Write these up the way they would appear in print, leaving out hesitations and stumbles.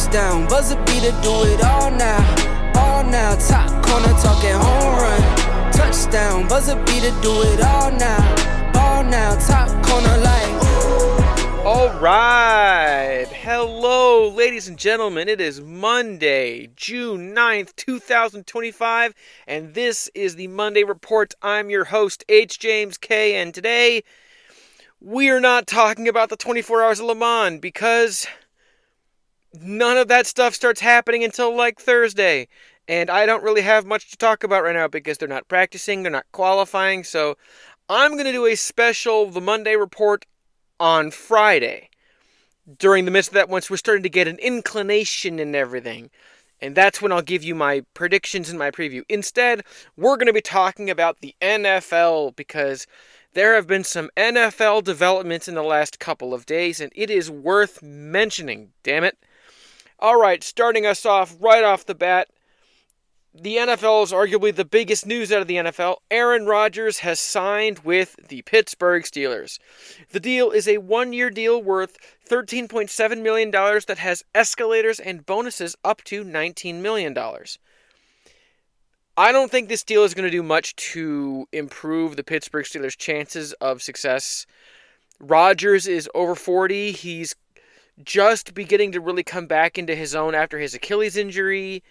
Touchdown, buzzer beater, do it all now. All now, top corner talking home run. Touchdown, buzzer beater, do it all now. All now, top corner like ooh. All right. Hello, ladies and gentlemen. It is Monday, June 9th, 2025, and this is the Monday Report. I'm your host, H. James K., and today we are not talking about the 24 Hours of Le Mans because none of that stuff starts happening until like Thursday. And I don't really have much to talk about right now because they're not practicing, they're not qualifying. So I'm going to do a special The Monday Report on Friday. During the midst of that, once we're starting to get an inclination and everything. And that's when I'll give you my predictions and my preview. Instead, we're going to be talking about the NFL because there have been some NFL developments in the last couple of days, and it is worth mentioning, damn it. All right, starting us off right off the bat, the NFL is arguably the biggest news out of the NFL. Aaron Rodgers has signed with the Pittsburgh Steelers. The deal is a one-year deal worth $13.7 million that has escalators and bonuses up to $19 million. I don't think this deal is going to do much to improve the Pittsburgh Steelers' chances of success. Rodgers is over 40. He's just beginning to really come back into his own after his Achilles injury.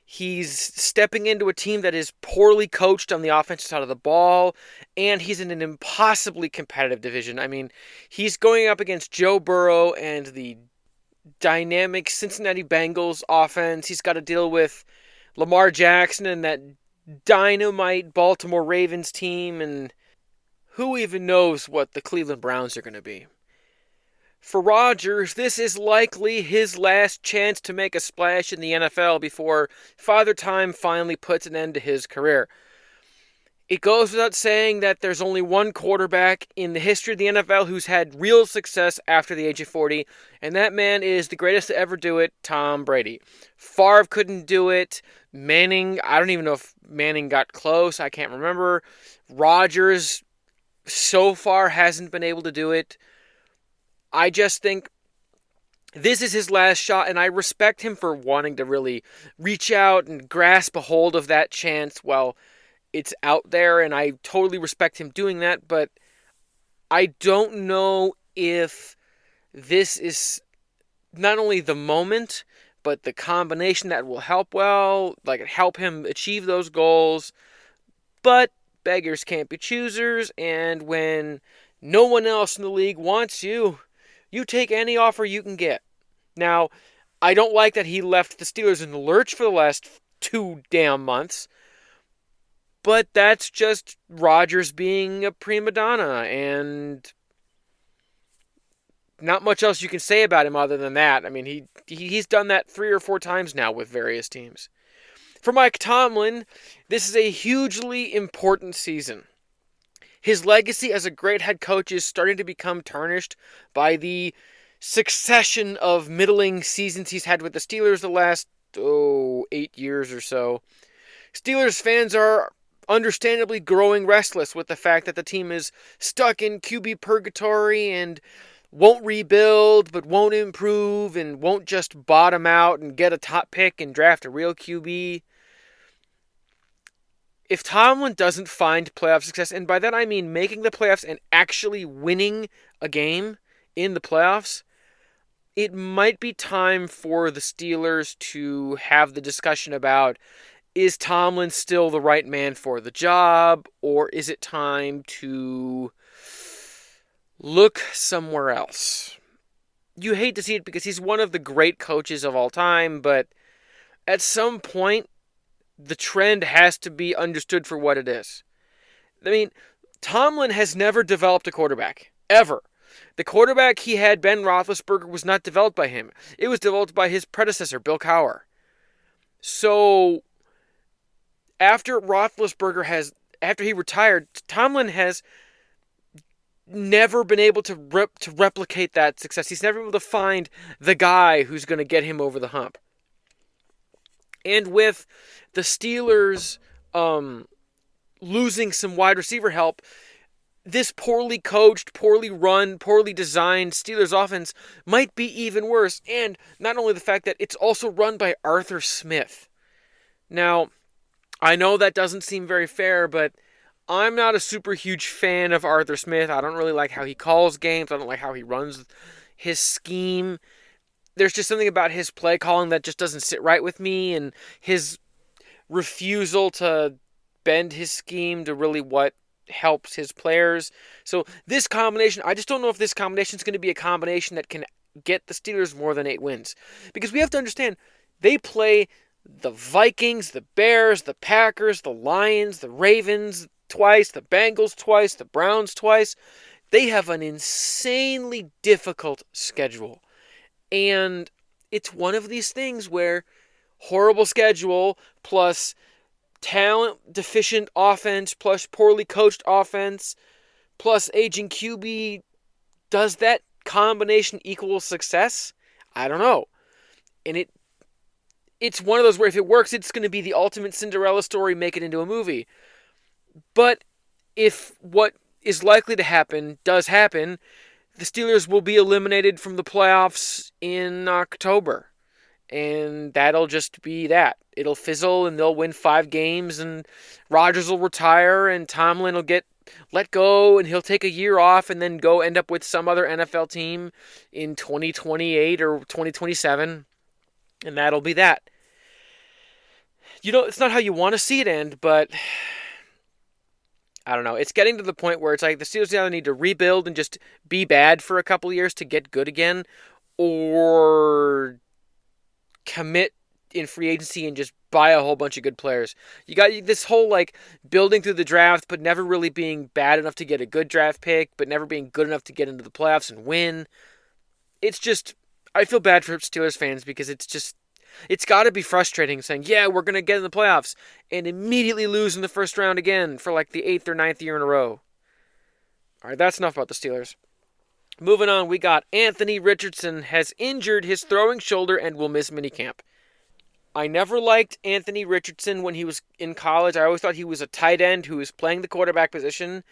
He's stepping into a team that is poorly coached on the offensive side of the ball, and he's in an impossibly competitive division. I mean, he's going up against Joe Burrow and the dynamic Cincinnati Bengals offense. He's got to deal with Lamar Jackson and that dynamite Baltimore Ravens team, and who even knows what the Cleveland Browns are going to be. For Rodgers, this is likely his last chance to make a splash in the NFL before Father Time finally puts an end to his career. It goes without saying that there's only one quarterback in the history of the NFL who's had real success after the age of 40, and that man is the greatest to ever do it, Tom Brady. Favre couldn't do it. Manning, I don't even know if Manning got close. I can't remember. Rodgers so far hasn't been able to do it. I just think this is his last shot, and I respect him for wanting to really reach out and grasp a hold of that chance while it's out there, and I totally respect him doing that, but I don't know if this is not only the moment, but the combination that will help help him achieve those goals. But beggars can't be choosers, and when no one else in the league wants you, you take any offer you can get. Now, I don't like that he left the Steelers in the lurch for the last 2 damn months, but that's just Rodgers being a prima donna, and not much else you can say about him other than that. I mean, he's done that 3 or 4 times now with various teams. For Mike Tomlin, this is a hugely important season. His legacy as a great head coach is starting to become tarnished by the succession of middling seasons he's had with the Steelers the last, 8 years or so. Steelers fans are understandably growing restless with the fact that the team is stuck in QB purgatory and won't rebuild, but won't improve, and won't just bottom out and get a top pick and draft a real QB. If Tomlin doesn't find playoff success, and by that I mean making the playoffs and actually winning a game in the playoffs, it might be time for the Steelers to have the discussion about, is Tomlin still the right man for the job, or is it time to look somewhere else? You hate to see it because he's one of the great coaches of all time, but at some point, the trend has to be understood for what it is. I mean, Tomlin has never developed a quarterback, ever. The quarterback he had, Ben Roethlisberger, was not developed by him. It was developed by his predecessor, Bill Cowher. So, after he retired, Tomlin has never been able to replicate that success. He's never been able to find the guy who's going to get him over the hump. And with the Steelers losing some wide receiver help, this poorly coached, poorly run, poorly designed Steelers offense might be even worse. And not only the fact that it's also run by Arthur Smith. Now, I know that doesn't seem very fair, but I'm not a super huge fan of Arthur Smith. I don't really like how he calls games. I don't like how he runs his scheme. There's just something about his play calling that just doesn't sit right with me, and his refusal to bend his scheme to really what helps his players. So this combination, I just don't know if this combination is going to be a combination that can get the Steelers more than 8 wins. Because we have to understand, they play the Vikings, the Bears, the Packers, the Lions, the Ravens twice, the Bengals twice, the Browns twice. They have an insanely difficult schedule. And it's one of these things where horrible schedule plus talent deficient offense plus poorly coached offense plus aging QB, does that combination equal success? I don't know. And it's one of those where if it works, it's going to be the ultimate Cinderella story, make it into a movie. But if what is likely to happen does happen, the Steelers will be eliminated from the playoffs in October. And that'll just be that. It'll fizzle and they'll win 5 games and Rodgers will retire and Tomlin will get let go and he'll take a year off and then go end up with some other NFL team in 2028 or 2027. And that'll be that. You know, it's not how you want to see it end, but I don't know. It's getting to the point where it's like the Steelers either need to rebuild and just be bad for a couple of years to get good again, or commit in free agency and just buy a whole bunch of good players. You got this whole like building through the draft, but never really being bad enough to get a good draft pick, but never being good enough to get into the playoffs and win. It's just, I feel bad for Steelers fans because it's got to be frustrating saying, yeah, we're going to get in the playoffs and immediately lose in the first round again for like the 8th or 9th year in a row. All right, that's enough about the Steelers. Moving on, we got Anthony Richardson has injured his throwing shoulder and will miss minicamp. I never liked Anthony Richardson when he was in college. I always thought he was a tight end who was playing the quarterback position.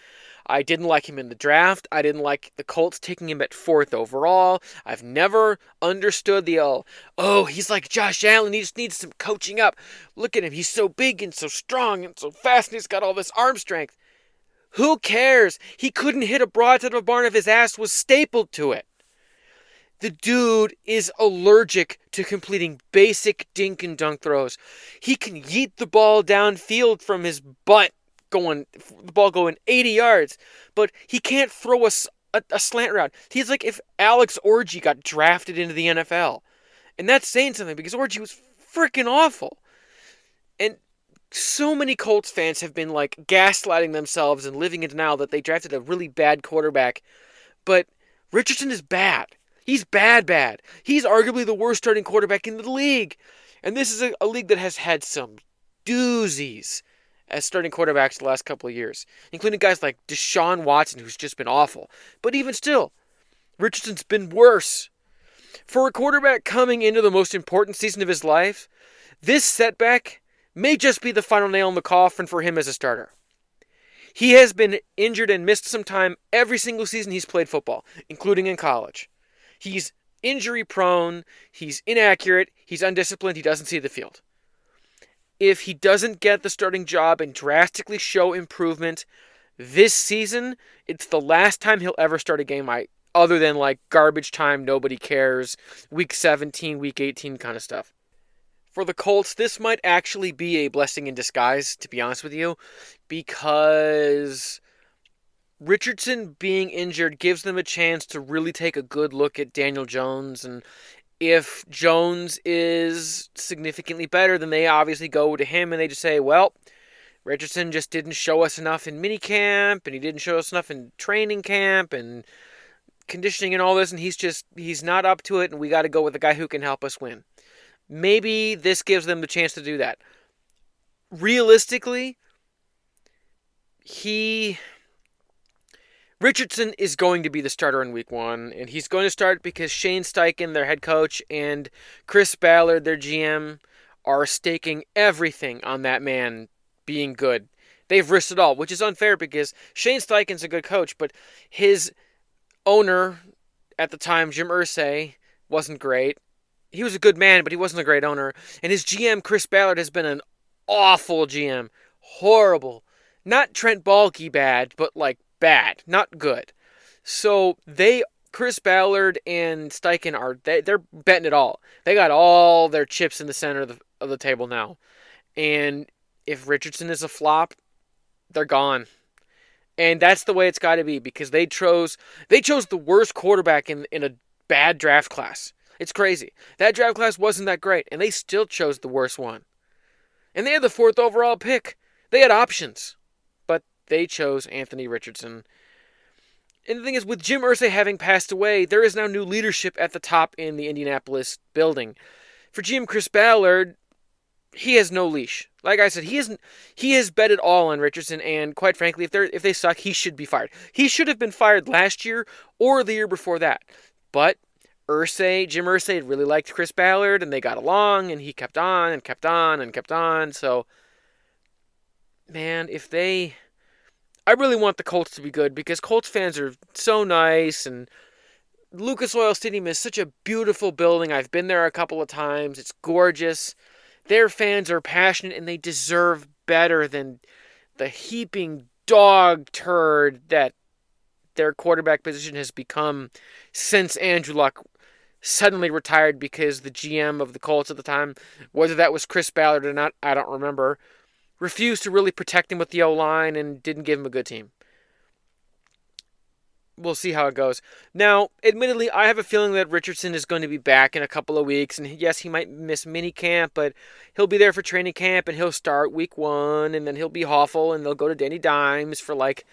I didn't like him in the draft. I didn't like the Colts taking him at 4th overall. I've never understood the, he's like Josh Allen. He just needs some coaching up. Look at him. He's so big and so strong and so fast and he's got all this arm strength. Who cares? He couldn't hit a broadside of a barn if his ass was stapled to it. The dude is allergic to completing basic dink and dunk throws. He can yeet the ball downfield from his butt, the ball going 80 yards, but he can't throw a slant route. He's like if Alex Orji got drafted into the NFL. And that's saying something because Orji was freaking awful. And so many Colts fans have been like gaslighting themselves and living in denial that they drafted a really bad quarterback. But Richardson is bad. He's bad. He's arguably the worst starting quarterback in the league. And this is a league that has had some doozies as starting quarterbacks the last couple of years, including guys like Deshaun Watson, who's just been awful. But even still, Richardson's been worse. For a quarterback coming into the most important season of his life, this setback may just be the final nail in the coffin for him as a starter. He has been injured and missed some time every single season he's played football, including in college. He's injury prone, he's inaccurate, he's undisciplined, he doesn't see the field. If he doesn't get the starting job and drastically show improvement this season, it's the last time he'll ever start a game other than like garbage time, nobody cares, week 17, week 18 kind of stuff. For the Colts, this might actually be a blessing in disguise, to be honest with you, because Richardson being injured gives them a chance to really take a good look at Daniel Jones, and if Jones is significantly better, then they obviously go to him and they just say, well, Richardson just didn't show us enough in minicamp, and he didn't show us enough in training camp and conditioning and all this, and he's not up to it, and we got to go with a guy who can help us win. Maybe this gives them the chance to do that. Realistically, Richardson is going to be the starter in week 1, and he's going to start because Shane Steichen, their head coach, and Chris Ballard, their GM, are staking everything on that man being good. They've risked it all, which is unfair because Shane Steichen's a good coach, but his owner at the time, Jim Irsay, wasn't great. He was a good man, but he wasn't a great owner. And his GM, Chris Ballard, has been an awful GM. Horrible. Not Trent Baalke bad, but like bad. Not good. So Chris Ballard and Steichen they're betting it all. They got all their chips in the center of the table now. And if Richardson is a flop, they're gone. And that's the way it's got to be because they chose the worst quarterback in a bad draft class. It's crazy. That draft class wasn't that great, and they still chose the worst one. And they had the 4th overall pick. They had options, but they chose Anthony Richardson. And the thing is, with Jim Irsay having passed away, there is now new leadership at the top in the Indianapolis building. For GM Chris Ballard, he has no leash. Like I said, he has bet it all on Richardson, and quite frankly, if they suck, he should be fired. He should have been fired last year or the year before that. But Jim Irsay really liked Chris Ballard, and they got along, and he kept on and kept on and kept on. So, man, I really want the Colts to be good because Colts fans are so nice, and Lucas Oil Stadium is such a beautiful building. I've been there a couple of times. It's gorgeous. Their fans are passionate, and they deserve better than the heaping dog turd that their quarterback position has become since Andrew Luck suddenly retired because the GM of the Colts at the time, whether that was Chris Ballard or not, I don't remember, refused to really protect him with the O-line and didn't give him a good team. We'll see how it goes. Now, admittedly, I have a feeling that Richardson is going to be back in a couple of weeks. And yes, he might miss minicamp, but he'll be there for training camp, and he'll start week 1, and then he'll be awful, and they'll go to Danny Dimes for like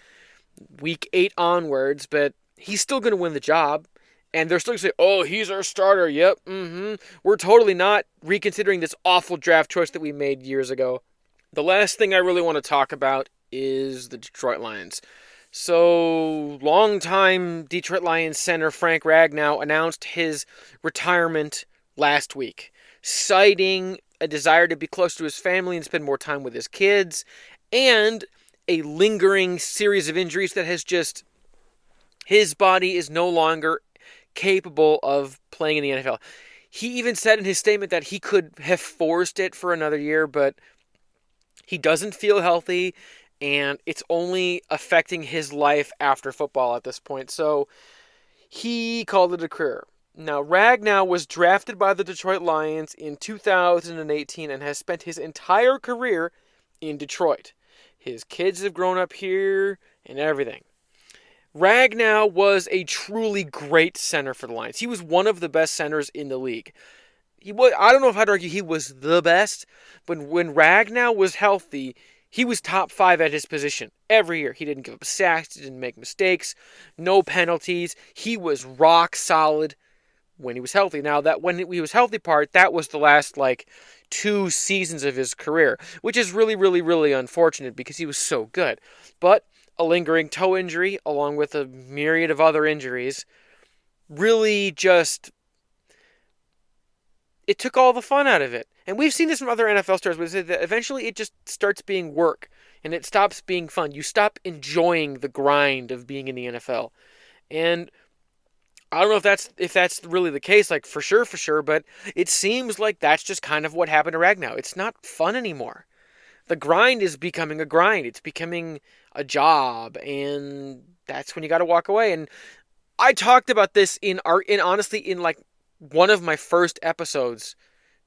week 8 onwards. But he's still going to win the job. And they're still going to say, oh, he's our starter. Yep, We're totally not reconsidering this awful draft choice that we made years ago. The last thing I really want to talk about is the Detroit Lions. So, longtime Detroit Lions center Frank Ragnow announced his retirement last week, citing a desire to be close to his family and spend more time with his kids, and a lingering series of injuries that has just... His body is no longer capable of playing in the NFL. He even said in his statement that he could have forced it for another year, but he doesn't feel healthy, and it's only affecting his life after football at this point. So he called it a career. Now, Ragnow was drafted by the Detroit Lions in 2018 and has spent his entire career in Detroit. His kids have grown up here and everything. Ragnow was a truly great center for the Lions. He was one of the best centers in the league. I don't know if I'd argue he was the best, but when Ragnow was healthy, he was top 5 at his position every year. He didn't give up sacks, he didn't make mistakes, no penalties. He was rock solid when he was healthy. Now, that when he was healthy part, that was the last 2 seasons of his career, which is really, really, really unfortunate because he was so good. But a lingering toe injury, along with a myriad of other injuries, really just... it took all the fun out of it. And we've seen this from other NFL stars, but eventually it just starts being work, and it stops being fun. You stop enjoying the grind of being in the NFL. And I don't know if that's really the case, for sure, but it seems like that's just kind of what happened to Ragnow. It's not fun anymore. The grind is becoming a grind. It's becoming a job, and that's when you got to walk away. And I talked about this in one of my first episodes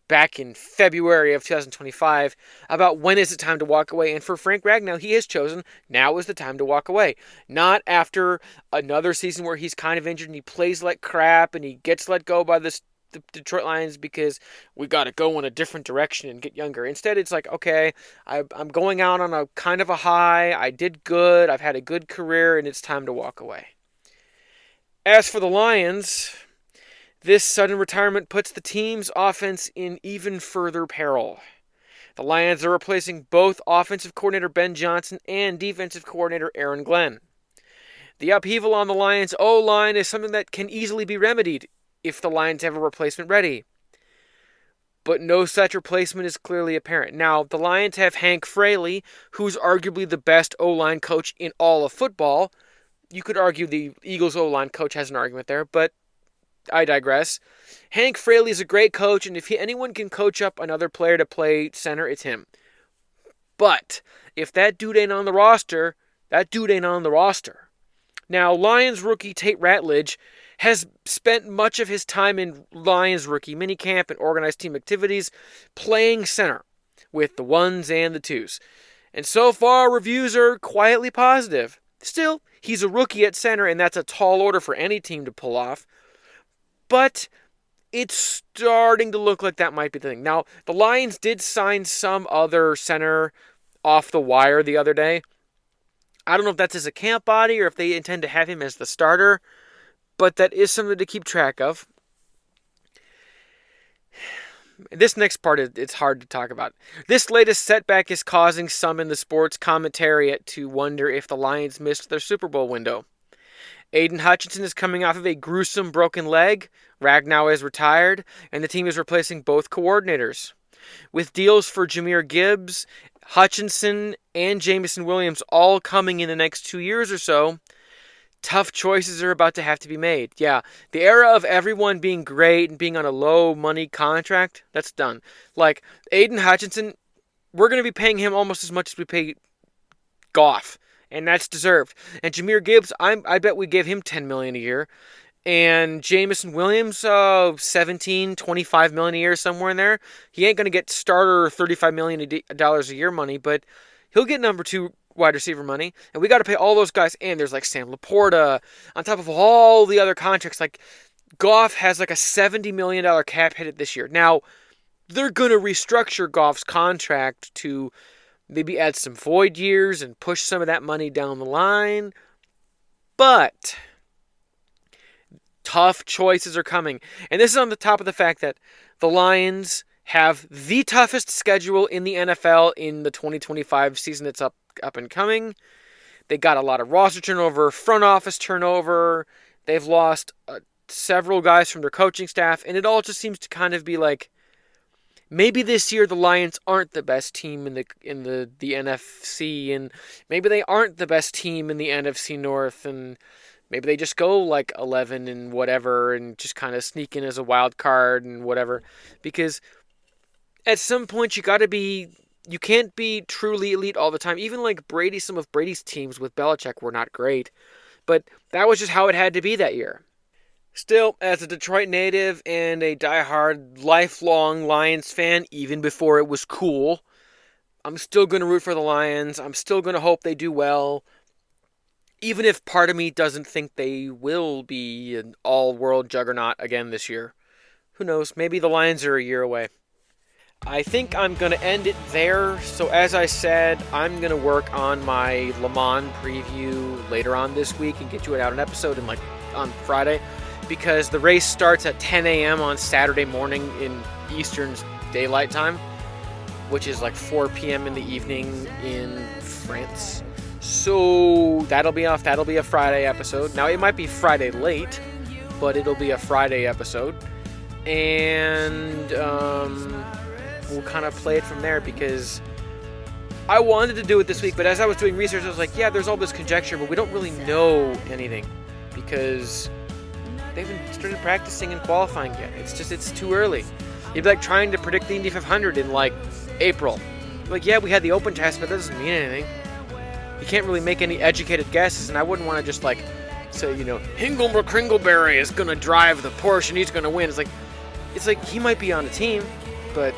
back in February of 2025 about when is it time to walk away. And for Frank Ragnow, he has chosen now is the time to walk away. Not after another season where he's kind of injured and he plays like crap and he gets let go by the Detroit Lions because we got to go in a different direction and get younger. Instead, it's okay, I'm going out on a kind of a high. I did good. I've had a good career, and it's time to walk away. As for the Lions, this sudden retirement puts the team's offense in even further peril. The Lions are replacing both offensive coordinator Ben Johnson and defensive coordinator Aaron Glenn. The upheaval on the Lions' O-line is something that can easily be remedied if the Lions have a replacement ready. but no such replacement is clearly apparent. Now, the Lions have Hank Fraley, who's arguably the best O-line coach in all of football. You could argue the Eagles O-line coach has an argument there, but I digress. Hank Fraley is a great coach, and if anyone can coach up another player to play center, it's him. But if that dude ain't on the roster, that dude ain't on the roster. Now, Lions rookie Tate Ratledge has spent much of his time in Lions rookie minicamp and organized team activities playing center with the ones and the twos. And so far, reviews are quietly positive. Still, he's a rookie at center, and that's a tall order for any team to pull off. But it's starting to look like that might be the thing. Now, the Lions did sign some other center off the wire the other day. I don't know if that's as a camp body or if they intend to have him as the starter, but that is something to keep track of. This next part, it's hard to talk about. This latest setback is causing some in the sports commentariat to wonder if the Lions missed their Super Bowl window. Aiden Hutchinson is coming off of a gruesome broken leg. Ragnow is retired, and the team is replacing both coordinators. With deals for Jahmyr Gibbs, Hutchinson, and Jameson Williams all coming in the next 2 years or so, tough choices are about to have to be made. Yeah, the era of everyone being great and being on a low-money contract, that's done. Like, Aiden Hutchinson, we're going to be paying him almost as much as we pay Goff, and that's deserved. And Jahmyr Gibbs, I bet we give him $10 million a year. And Jameson Williams, $17, $25 million a year, somewhere in there. He ain't going to get starter $35 million a year money, but he'll get number 2 wide receiver money. And we got to pay all those guys. And there's like Sam Laporta, on top of all the other contracts. Like, Goff has like a $70 million cap hit this year. Now, they're going to restructure Goff's contract to maybe add some void years and push some of that money down the line. But tough choices are coming. And this is on the top of the fact that the Lions have the toughest schedule in the NFL in the 2025 season that's up and coming. They got a lot of roster turnover, front office turnover. They've lost several guys from their coaching staff. And it all just seems to kind of be like, maybe this year the Lions aren't the best team in the NFC, and maybe they aren't the best team in the NFC North, and maybe they just go like 11 and whatever and just kind of sneak in as a wild card and whatever. Because at some point you can't be truly elite all the time. Even like Brady, some of Brady's teams with Belichick were not great, but that was just how it had to be that year. Still, as a Detroit native and a diehard, lifelong Lions fan, even before it was cool, I'm still going to root for the Lions. I'm still going to hope they do well, even if part of me doesn't think they will be an all-world juggernaut again this year. Who knows? Maybe the Lions are a year away. I think I'm going to end it there. So as I said, I'm going to work on my Le Mans preview later on this week and get you out an episode on Friday, because the race starts at 10 a.m. on Saturday morning in Eastern Daylight Time, which is like 4 p.m. in the evening in France. So that'll be off. That'll be a Friday episode. Now, it might be Friday late, but it'll be a Friday episode. And we'll kind of play it from there, because I wanted to do it this week, but as I was doing research, I was like, yeah, there's all this conjecture, but we don't really know anything, because they haven't started practicing and qualifying yet. It's too early. You'd be like trying to predict the Indy 500 in like April. Like, yeah, we had the open test, but that doesn't mean anything. You can't really make any educated guesses, and I wouldn't want to just like say, Hingle McCringleberry is going to drive the Porsche and he's going to win. It's like he might be on a team, but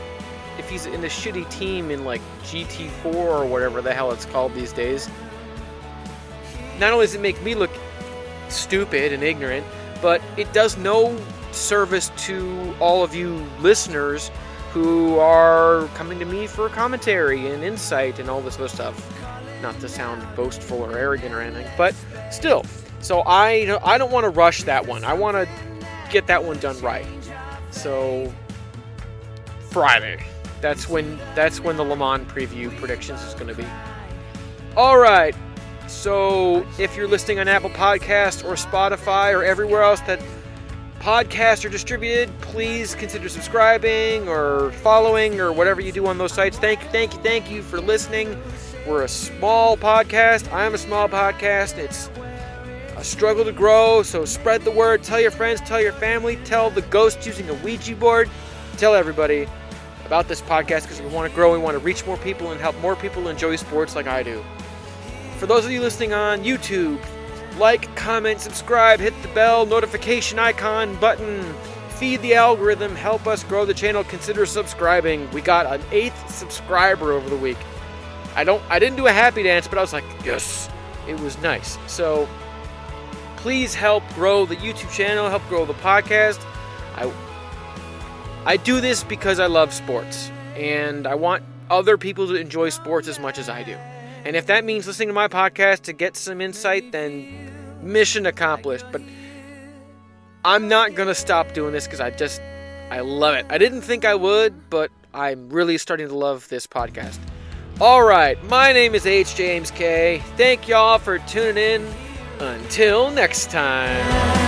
if he's in a shitty team in like GT4 or whatever the hell it's called these days, not only does it make me look stupid and ignorant, but it does no service to all of you listeners who are coming to me for commentary and insight and all this other stuff. Not to sound boastful or arrogant or anything, but still. So I don't want to rush that one. I want to get that one done right. So Friday, that's when the Le Mans preview predictions is going to be. All right. So if you're listening on Apple Podcasts or Spotify or everywhere else that podcasts are distributed, please consider subscribing or following or whatever you do on those sites. Thank you for listening. We're a small podcast. I'm a small podcast. It's a struggle to grow, so spread the word. Tell your friends, tell your family, tell the ghost using a Ouija board. Tell everybody about this podcast because we want to grow. We want to reach more people and help more people enjoy sports like I do. For those of you listening on YouTube, like, comment, subscribe, hit the bell, notification icon button, feed the algorithm, help us grow the channel. Consider subscribing. We got an 8th subscriber over the week. I didn't do a happy dance, but I was like, yes, it was nice. So please help grow the YouTube channel, help grow the podcast. I do this because I love sports, and I want other people to enjoy sports as much as I do. And if that means listening to my podcast to get some insight, then mission accomplished. But I'm not going to stop doing this because I love it. I didn't think I would, but I'm really starting to love this podcast. All right, my name is H. James K. Thank y'all for tuning in. Until next time.